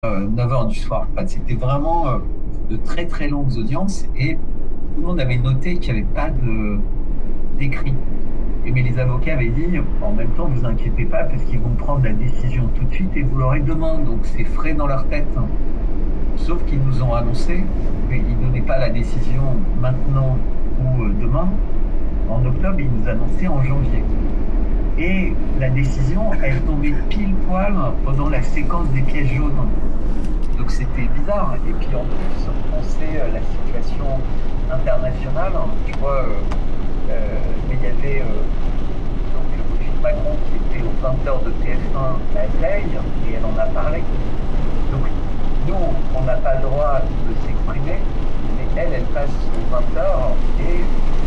9 heures du soir. Enfin, c'était vraiment de très très longues audiences et tout le monde avait noté qu'il n'y avait pas d'écrit. Mais les avocats avaient dit, en même temps, vous inquiétez pas parce qu'ils vont prendre la décision tout de suite et vous l'aurez demain. Donc c'est frais dans leur tête. Sauf qu'ils nous ont annoncé qu'ils ne donnaient pas la décision maintenant ou demain. En octobre, ils nous annonçaient en janvier. Et la décision, elle tombait pile poil pendant la séquence des pièces jaunes. Donc c'était bizarre. Et puis en plus, on sait la situation internationale. Tu vois, mais il y avait donc Brigitte Macron qui était au 20h de TF1 la veille et elle en a parlé. Donc nous, on n'a pas le droit de s'exprimer, mais elle passe au 20h et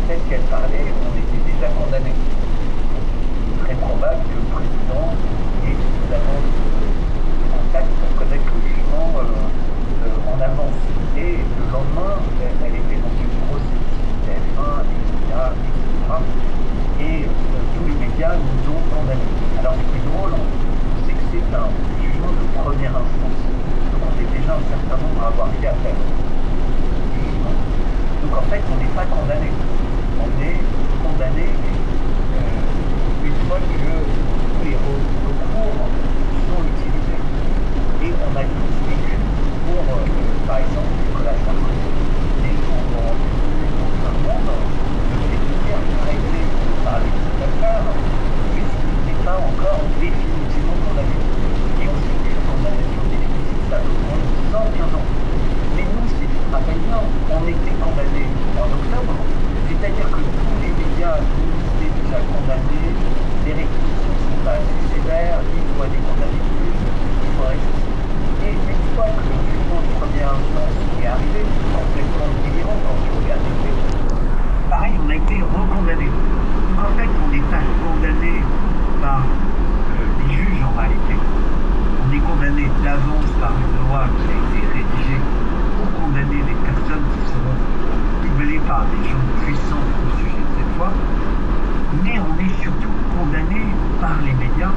peut-être qu'elle parlait, on était déjà condamnés. Très probable que le président ait suffisamment de contacts pour connaître le jugement en avance. Et le lendemain, elle était dans une grosse émission TF1, etc., etc. Et tous les médias nous ont condamnés. Alors ce qui est drôle, c'est que c'est un jugement de première instance. Donc on est déjà un certain nombre à avoir fait appel. Donc en fait, on n'est pas condamné. On est condamné une fois que tous les recours sont utilisés. Et on a tous vécu pour, par exemple, Nicolas Sarkozy, et pour un monde, le fait de dire arrêtez de parler de cette affaire, puisqu'il n'est pas encore définitivement condamné. Et on sait qu'une condamnation définitive, ça peut prendre 115 ans. Mais nous, si tu te rappelles bien, on était condamnés en octobre, c'est-à-dire que tous les médias nous étaient déjà condamnés, les réquisitions ne sont pas assez sévères, il faut aller condamner plus, il faudrait ceci. Et une fois que le jugement de première instance est arrivé, c'est complètement délirant quand tu regardes les faits. Pareil, on a été recondamné. Donc en fait, on n'est pas condamné par les juges en réalité. On est condamné d'avance par une loi qui a été rédigée pour condamner les personnes qui seront ciblées par des gens puissants au sujet de cette loi. Mais on est surtout condamné par les médias.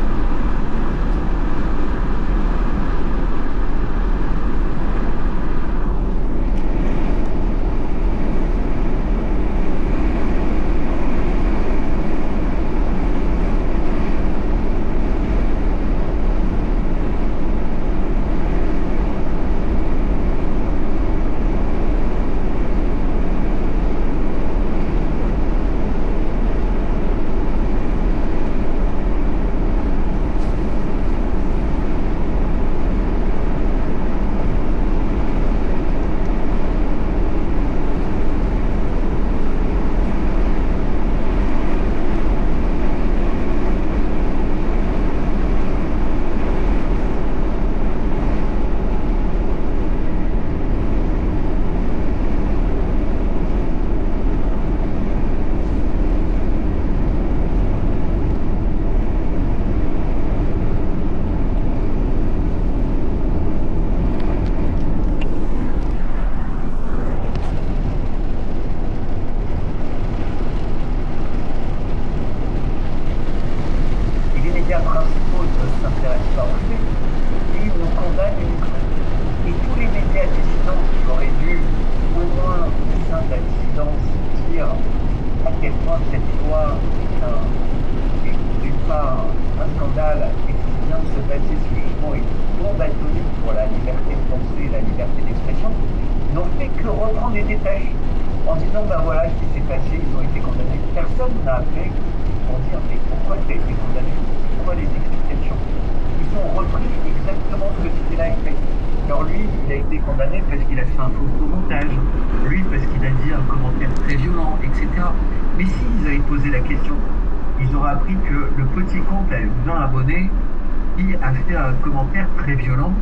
Et les médias principaux ne s'intéressent pas aux faits, et ils nous condamnent uniquement. Et tous les médias dissidents qui auraient dû, au moins au sein de la dissidence, dire à quel point cette loi est d'une part un scandale et que c'est bien de se passer ce jugement est une bombe atomique pour la liberté de penser et la liberté d'expression, n'ont fait que reprendre les dépêches en disant ben voilà ce qui s'est passé, ils ont été condamnés. Personne n'a appelé pour dire mais pourquoi tu as été condamné, c'est quoi les explications. Ils ont repris exactement ce que disait l'AFP. Alors lui, il a été condamné parce qu'il a fait un faux montage, lui parce qu'il a dit un commentaire très violent, etc. Mais s'ils avaient posé la question, ils auraient appris que le petit compte avec 20 abonnés, qui a fait un commentaire très violent.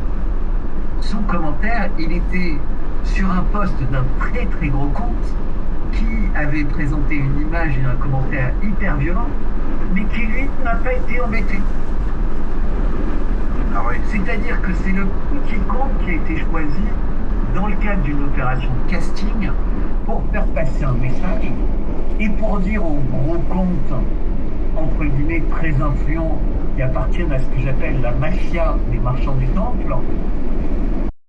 Son commentaire, il était sur un post d'un très très gros compte qui avait présenté une image et un commentaire hyper violent, mais qui lui n'a pas été embêté. Ah oui. C'est-à-dire que c'est le petit compte qui a été choisi dans le cadre d'une opération de casting pour faire passer un message et pour dire aux gros comptes, entre guillemets, très influents qui appartiennent à ce que j'appelle la mafia des marchands du temple,